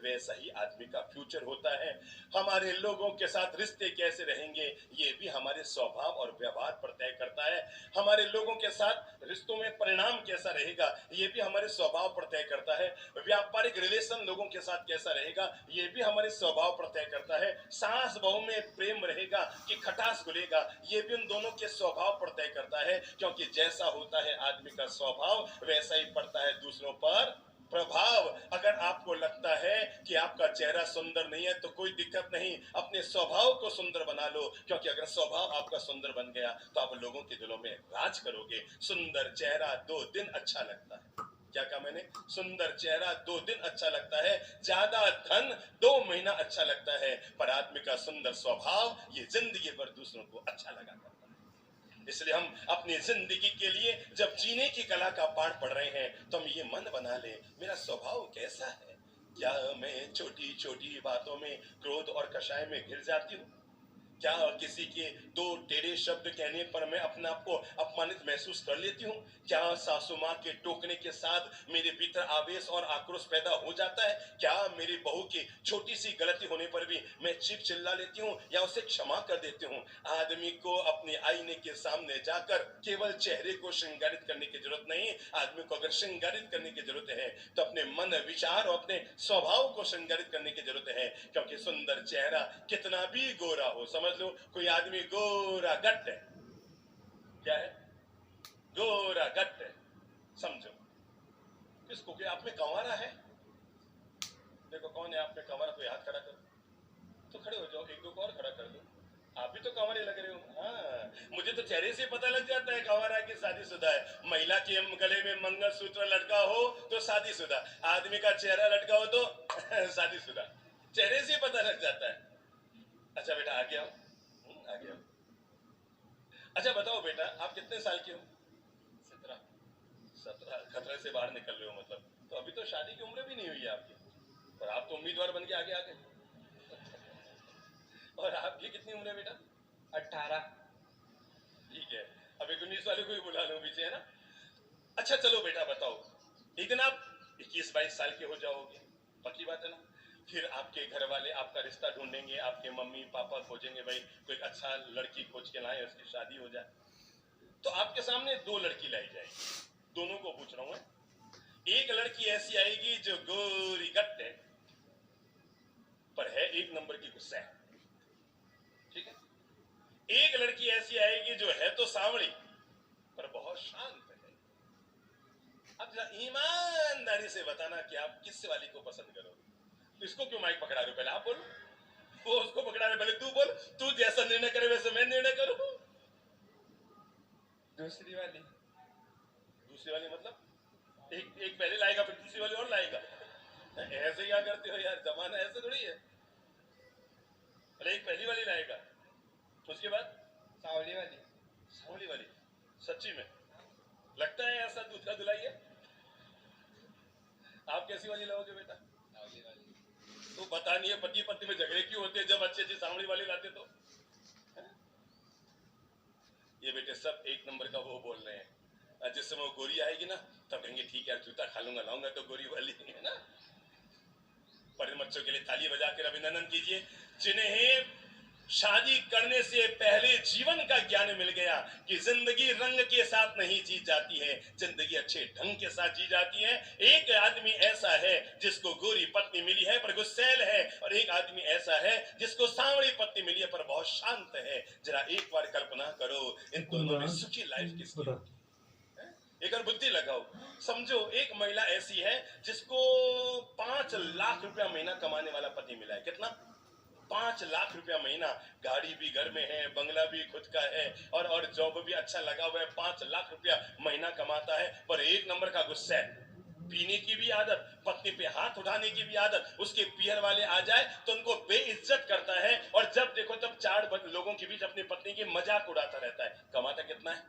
वैसा ही आदमी का फ्यूचर होता है। हमारे लोगों के साथ रिश्ते कैसे रहेंगे ये भी हमारे स्वभाव और व्यवहार पर तय करता है। हमारे लोगों के साथ रिश्तों में परिणाम कैसा रहेगा ये भी हमारे स्वभाव पर तय करता है। व्यापारिक रिलेशन लोगों के साथ कैसा रहेगा ये भी हमारे स्वभाव पर तय करता है। सास बहू में प्रेम रहेगा कि खटास घुलेगा ये भी उन दोनों के स्वभाव पर तय करता है, क्योंकि जैसा होता है आदमी का स्वभाव वैसा ही पड़ता है दूसरों पर प्रभाव। अगर आपको लगता है कि आपका चेहरा सुंदर नहीं है तो कोई दिक्कत नहीं, अपने स्वभाव को सुंदर बना लो, क्योंकि अगर स्वभाव आपका सुंदर बन गया तो आप लोगों के दिलों में राज करोगे। सुंदर चेहरा 2 दिन अच्छा लगता है। क्या कहा मैंने? सुंदर चेहरा 2 दिन अच्छा लगता है, ज्यादा धन 2 महीना अच्छा लगता है, पर आदमी का सुंदर स्वभाव ये जिंदगी भर दूसरों को अच्छा लगा करता है। इसलिए हम अपनी जिंदगी के लिए जब जीने की कला का पाठ पढ़ रहे हैं तो हम ये मन बना ले मेरा स्वभाव कैसा है। क्या मैं छोटी छोटी बातों में क्रोध और कषाय में घिर जाती हूँ? क्या किसी के 2 टेढ़े शब्द कहने पर मैं अपने आप को अपमानित महसूस कर लेती हूँ? क्या सासू माँ के टोकने के साथ मेरे भीतर आवेश और आक्रोश पैदा हो जाता है? क्या मेरी बहू की छोटी सी गलती होने पर भी मैं चीख चिल्ला लेती हूँ या उसे क्षमा कर देती हूँ? आदमी को अपने आईने के सामने जाकर केवल चेहरे को श्रृंगारित करने की जरूरत नहीं, आदमी को अगर श्रृंगारित करने की जरूरत है तो अपने मन विचार और अपने स्वभाव को श्रृंगारित करने की जरूरत है, क्योंकि सुंदर चेहरा कितना भी गोरा हो, समझ लो कोई आदमी गोरा गट्ट है, क्या है? गोरा गट्ट है, समझो किसको कि आप में कंवारा है। देखो कौन है आप में कंवारा, कोई हाथ खड़ा करो तो खड़े हो जाओ, एक दो को और खड़ा कर दो। आप भी तो कंवारे लग रहे हो। हाँ, मुझे तो चेहरे से पता लग जाता है कंवारा की शादीशुदा है। महिला के गले में मंगलसूत्र लटका हो तो शादीशुदा, आदमी का चेहरा लटका हो तो शादीशुदा, चेहरे से पता लग जाता है। अच्छा बेटा आ गया हो, आ गया हो। अच्छा बताओ बेटा आप कितने साल के हो? 17। 17 खतरे से बाहर निकल रहे हो मतलब, तो अभी तो शादी की उम्र भी नहीं हुई है आपकी, और आप तो उम्मीदवार बन के आगे आ गए। और आपकी कितनी उम्र है बेटा? 18। ठीक है, अब 19 वाले को ही बुला लो पीछे, है ना? अच्छा चलो बेटा बताओ, एक दिन आप 21-22 साल के हो जाओगे, पक्की बात है ना? फिर आपके घर वाले आपका रिश्ता ढूंढेंगे, आपके मम्मी पापा खोजेंगे, भाई कोई अच्छा लड़की खोज के लाए उसकी शादी हो जाए। तो आपके सामने 2 लड़की लाई जाएगी, दोनों को पूछ रहा हूं। एक लड़की ऐसी आएगी जो गोरी गट्ट है पर है 1 नंबर की गुस्सा है, ठीक है? एक लड़की ऐसी आएगी जो है तो सांवली पर बहुत शांत है। अब जरा ईमानदारी से बताना कि आप किस वाली को पसंद करोगे? तो इसको क्यों माइक पकड़ा रहे हो? पहले आप बोलो, वो उसको पकड़ा रहे, पहले तू बोल, तू जैसा निर्णय करे वैसे मैं निर्णय करूं। दूसरी वाली। दूसरी वाली मतलब एक पहले लाएगा फिर दूसरी वाली और लाएगा? ऐसे क्या करते हो यार, जमाना ऐसे थोड़ी है। पहले एक पहली वाली लाएगा, उसके बाद सावली वाली। सांवली वाली। सच्ची में लगता है ऐसा दूसरा दुलाई है? आप कैसी वाली लाओगे बेटा? सावली वाली। तो पता नहीं है पति पत्नी में झगड़े क्यों होते हैं जब अच्छी अच्छी सांवली वाली लाते तो। ये बेटे सब 1 नंबर का वो बोल रहे हैं, जिस समय वो गोरी आएगी ना तब कहेंगे ठीक है जूता खा लूंगा, लाऊंगा तो गोरी वाली, है ना? बड़े बच्चों के लिए ताली बजाकर अभिनंदन कीजिए जिन्हें शादी करने से पहले जीवन का ज्ञान मिल गया कि जिंदगी रंग के साथ नहीं जी जाती है, जिंदगी अच्छे ढंग के साथ जी जाती है। एक आदमी ऐसा है जिसको गोरी पत्नी मिली है पर गुस्सैल है, और एक आदमी ऐसा है जिसको सांवली पत्नी मिली है पर बहुत शांत है। जरा एक बार कल्पना करो इन दोनों में सुखी लाइफ किसकी होगी? एक और बुद्धि लगाओ, समझो एक महिला ऐसी है जिसको 5 लाख रुपया महीना कमाने वाला पति मिला है। कितना? 5 लाख रुपया महीना, गाड़ी भी घर में है, बंगला भी खुद का है, और जॉब भी अच्छा लगा हुआ है, 5 लाख रुपया महीना कमाता है, पर 1 नंबर का गुस्सा है। पीने की भी आदत, पत्नी पे हाथ उठाने की भी आदत, उसके पियर वाले आ जाए तो उनको बेइज्जत करता है, और जब देखो तब 4 लोगों के बीच अपनी पत्नी की मजाक उड़ाता रहता है। कमाता कितना है?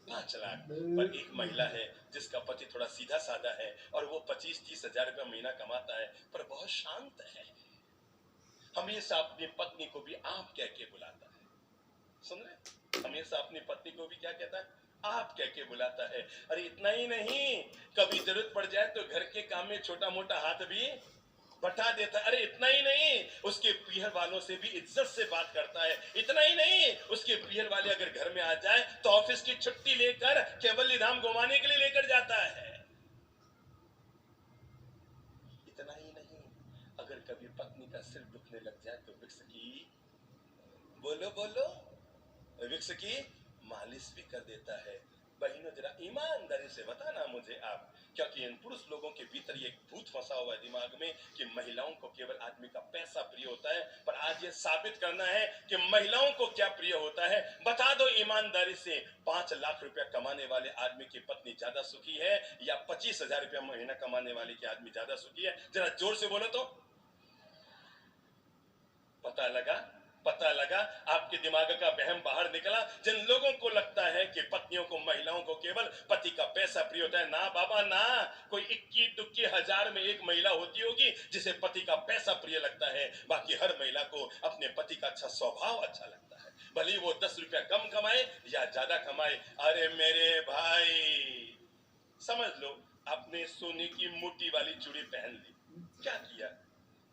5 लाख। पर एक महिला है जिसका पति थोड़ा सीधा साधा है और वो 25-30 हजार रुपया महीना कमाता है पर बहुत शांत है, हमेशा अपनी पत्नी को भी आप कह के बुलाता है। सुन रहे? हमेशा अपनी पत्नी को भी क्या कहता है? आप कह के बुलाता है। अरे इतना ही नहीं, कभी जरूरत पड़ जाए तो घर के काम में छोटा मोटा हाथ भी बता देता है। अरे इतना ही नहीं, उसके पीहर वालों से भी इज्जत से बात करता है। इतना ही नहीं, उसके पीहर वाले अगर घर में आ जाए तो ऑफिस की छुट्टी लेकर केवल धाम घुमाने के लिए लेकर जाता है। इतना ही नहीं, अगर कभी पत्नी का सिर दुखने लग जाए तो विक्स की बोलो बोलो विक्स की मालिश भी कर देता है। बहनों जरा ईमानदारी से बताना मुझे आप, क्योंकि इन पुरुष लोगों के भीतर ये भूत फंसा हुआ है दिमाग में कि महिलाओं को केवल आदमी का पैसा प्रिय होता है। पर आज ये साबित करना है कि महिलाओं को क्या प्रिय होता है। बता दो ईमानदारी से, 5 लाख रुपया कमाने वाले आदमी की पत्नी ज्यादा सुखी है या 25,000 रुपया महीना कमाने वाले की आदमी ज्यादा सुखी है? जरा जोर से बोलो तो। पता लगा, पता लगा, आपके दिमाग का वहम बाहर निकला। जिन लोगों को लगता है कि पत्नियों को, महिलाओं को केवल पति का पैसा प्रिय होता है, ना बाबा ना, कोई 21 हजार में एक महिला होती होगी जिसे पति का पैसा प्रिय लगता है। बाकी हर महिला को अपने पति का अच्छा स्वभाव अच्छा लगता है, भले वो 10 रुपया कम कमाए या ज्यादा कमाए। अरे मेरे भाई समझ लो, आपने सोने की मोटी वाली चूड़ी पहन ली, क्या किया?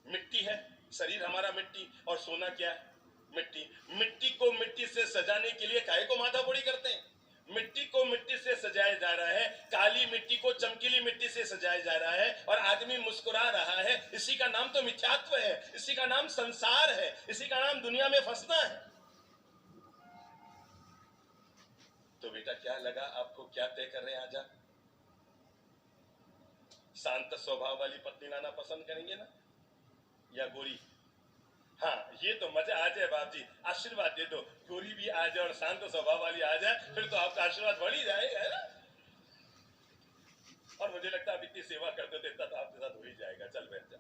मिट्टी है, शरीर हमारा मिट्टी, और सोना क्या है? मिट्टी। मिट्टी को मिट्टी से सजाने के लिए काहे को माथाफोड़ी करते हैं? मिट्टी को मिट्टी से सजाया जा रहा है, काली मिट्टी को चमकीली मिट्टी से सजाया जा रहा है, और आदमी मुस्कुरा रहा है। इसी का नाम तो मिथ्यात्व है, इसी का नाम संसार है, इसी का नाम दुनिया में फंसना है। तो बेटा क्या लगा आपको, क्या तय कर रहे हैं आज आप? शांत स्वभाव वाली पत्नी लाना पसंद करेंगे ना, या गोरी? हाँ, ये तो मजा आ जाए बाप जी, आशीर्वाद दे दो, गोरी भी आ जाए और शांत स्वभाव वाली आ जाए, फिर तो आपका आशीर्वाद बढ़ ही जाएगा, है ना? और मुझे लगता है आप इतनी सेवा करते थे, इतना तो आपके साथ हो ही जाएगा। चल बैठ जा।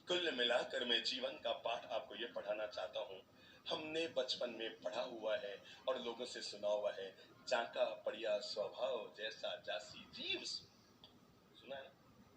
कुल मिलाकर मैं जीवन का पाठ आपको ये पढ़ाना चाहता हूँ। हमने बचपन में पढ़ा हुआ है और लोगों से सुना हुआ है, जाका पड़िया स्वभाव जैसा जासी जीव। सुना है ना?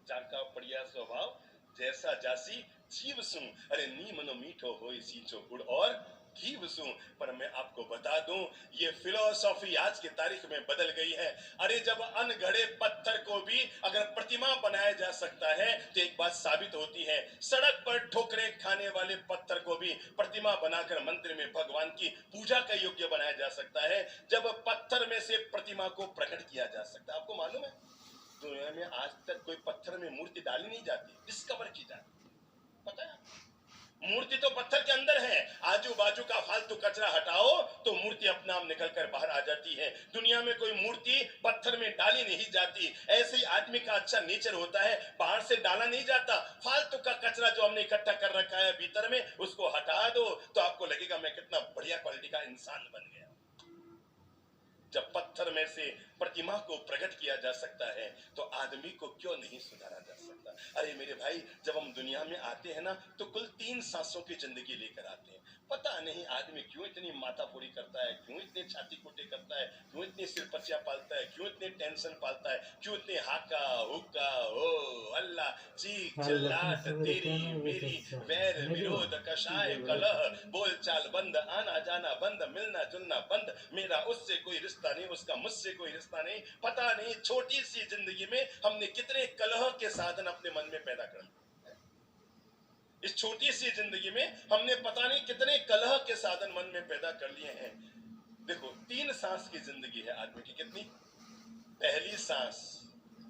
जाका पड़िया स्वभाव जैसा जासी जीव सुन। अरे नी मनो मीठो होई सींचो गुड़ और घी सुन। पर मैं आपको बता दूं, ये फिलोसॉफी आज की तारीख में बदल गई है। अरे जब अनगढ़े पत्थर को भी अगर प्रतिमा बनाया जा सकता है तो एक बात साबित होती है, सड़क पर ठोकरें खाने वाले पत्थर को भी प्रतिमा बनाकर मंदिर में भगवान की पूजा का योग्य बनाया जा सकता है। जब पत्थर में से प्रतिमा को प्रकट किया जा सकता है। आपको मालूम है, दुनिया में आज तक कोई पत्थर में मूर्ति डाली नहीं जाती, डिस्कवर की जाती। पता है, मूर्ति तो पत्थर के अंदर है। आजू बाजू का फालतू कचरा हटाओ तो मूर्ति अपने आप निकल कर बाहर आ जाती है। दुनिया में कोई मूर्ति पत्थर में डाली नहीं जाती। ऐसे ही आदमी का अच्छा नेचर होता है, बाहर से डाला नहीं जाता। फालतू का कचरा जो हमने इकट्ठा कर रखा है भीतर में, उसको हटा दो तो आपको लगेगा मैं कितना बढ़िया क्वालिटी का इंसान बन गया। जब पत्थर में से प्रतिमा को प्रकट किया जा सकता है तो आदमी को क्यों नहीं सुधारा जा सकता? अरे मेरे भाई, जब हम दुनिया में आते हैं ना तो कुल 3 सांसों की जिंदगी लेकर आते हैं। पता नहीं आदमी क्यों इतनी माथाफोड़ी करता है, क्यों इतने छाती कुटे करता है, क्यों इतनी सिरपचिया पालता है, क्यों इतने टेंशन पालता है, क्यों इतने हाका हुक्का हो अल्लाह चीख चिल्लाहट तेरी मेरी, वैर विरोध कषाय कलह, बोलचाल बंद, आना जाना बंद, मिलना जुलना बंद, मेरा उससे कोई रिश्ता नहीं, उसका मुझसे कोई रिश्ता नहीं। पता नहीं छोटी सी जिंदगी में हमने कितने कलह के साधन अपने मन में पैदा कर लिए। इस छोटी सी जिंदगी में हमने पता नहीं कितने कलह के साधन मन में पैदा कर लिए हैं। देखो, 3 सांस की जिंदगी है आदमी की। कितनी? पहली सांस,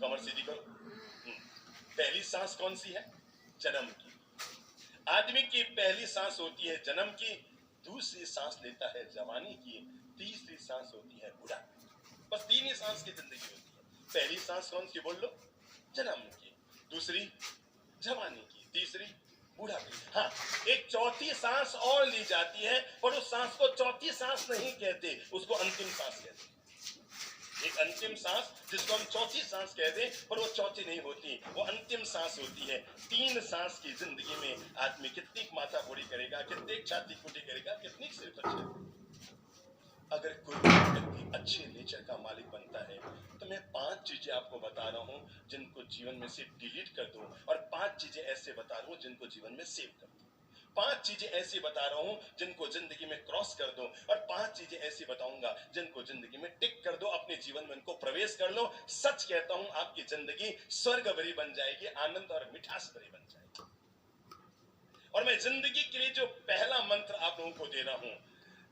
कमर सीधी करो। पहली सांस कौन सी है? जन्म की। आदमी की पहली सांस होती है जन्म की, दूसरी सांस लेता है जवानी की, तीसरी सांस होती है बुढ़ापे। बस 3 ही सांस की जिंदगी होती है। पहली सांस कौन सी बोल लो? जन्म की, दूसरी जवानी की, तीसरी बुढ़ापे। हाँ, एक चौथी सांस और ली जाती है, पर उस सांस को चौथी सांस नहीं कहते, उसको अंतिम सांस कहते हैं। एक अंतिम सांस जिसको हम चौथी सांस कहते हैं, पर वो चौथी नहीं होती, वो अंतिम सांस होती है। 3 सांस की जिंदगी में आदमी कितनी माथाफोड़ी करेगा, कितनी छाती कुटी करेगा, कितनी सिरपच। अगर कोई व्यक्ति अच्छे नेचर का मालिक बनता है तो मैं 5 चीजें आपको बता रहा हूं जिनको जीवन में से डिलीट कर दो, और 5 चीजें ऐसे बता रहा हूं जिनको जीवन में सेव कर दो। 5 चीजें ऐसी बता रहा हूं जिनको जिंदगी में क्रॉस कर दो, और 5 चीजें ऐसी बताऊंगा जिनको जिंदगी में टिक कर दो, अपने जीवन में उनको प्रवेश कर लो। सच कहता हूं, आपकी जिंदगी स्वर्ग भरी बन जाएगी, आनंद और मिठास भरी बन जाएगी। और मैं जिंदगी के लिए जो पहला मंत्र आप लोगों को दे रहा हूं,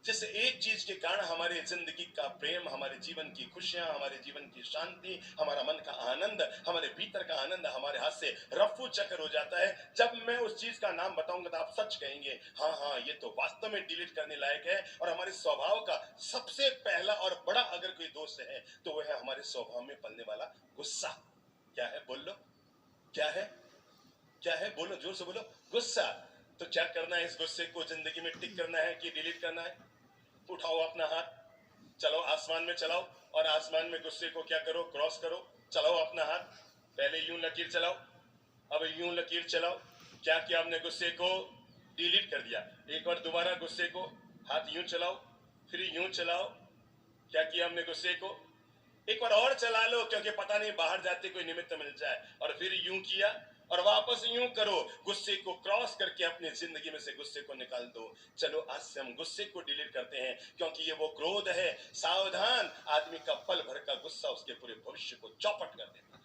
जिस एक चीज के कारण हमारे जिंदगी का प्रेम, हमारे जीवन की खुशियां, हमारे जीवन की शांति, हमारा मन का आनंद, हमारे भीतर का आनंद हमारे हाथ से रफू चक्कर हो जाता है, जब मैं उस चीज का नाम बताऊंगा तो आप सच कहेंगे, हाँ हाँ ये तो वास्तव में डिलीट करने लायक है। और हमारे स्वभाव का सबसे पहला और बड़ा अगर कोई दोष है तो वह है हमारे स्वभाव में पलने वाला गुस्सा। क्या है? बोल लो, क्या है? क्या है? बोलो, जोर से बोलो। गुस्सा। तो क्या करना है? इस गुस्से को जिंदगी में टिक करना है कि डिलीट करना है? उठाओ अपना हाथ, चलो आसमान में चलाओ, और आसमान में गुस्से को क्या करो? क्रॉस करो। चलाओ अपना हाथ, पहले यूं लकीर चलाओ, अब यूं लकीर चलाओ। क्या किया आपने? गुस्से को डिलीट कर दिया। एक बार दोबारा गुस्से को हाथ यूं चलाओ, फिर यूं चलाओ। क्या किया हमने? गुस्से को एक बार और चला लो, क्योंकि पता नहीं बाहर जाते कोई निमित्त मिल जाए। और फिर यूं किया, और वापस यूं करो। गुस्से को क्रॉस करके अपनी जिंदगी में से गुस्से को निकाल दो। चलो आज से हम गुस्से को डिलीट करते हैं, क्योंकि ये वो क्रोध है, सावधान, आदमी का पल भर का गुस्सा उसके पूरे भविष्य को चौपट कर देता है।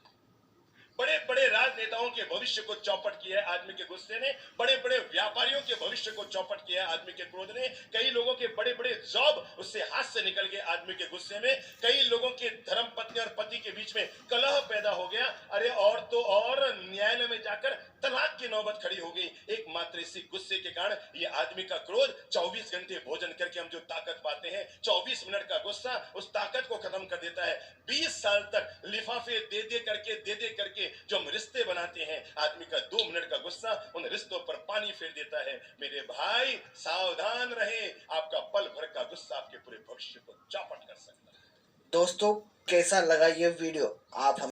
बड़े बड़े राजनेताओं के भविष्य को चौपट किया है आदमी के गुस्से ने, बड़े बड़े व्यापारियों के भविष्य को चौपट किया है आदमी के क्रोध ने। कई लोगों के बड़े बड़े जॉब उससे हाथ से निकल गए आदमी के गुस्से में। कई लोगों के धर्म पत्नी और पति के बीच में कलह पैदा हो गया। अरे और तो और न्यायालय में जाकर तलाक की नौबत खड़ी हो गई, एकमात्र इसी गुस्से के कारण। ये आदमी का क्रोध, 24 घंटे भोजन करके हम जो ताकत पाते हैं, 24 मिनट का गुस्सा उस ताकत को खत्म कर देता है। 20 साल तक लिफाफे दे दे करके जो हम रिश्ते बनाते हैं, आदमी का 2 मिनट का गुस्सा उन रिश्तों पर पानी फेर देता है। मेरे भाई सावधान रहे, आपका पल भर का गुस्सा आपके पूरे भविष्य को चौपट कर सकता है। दोस्तों कैसा लगा ये वीडियो? आप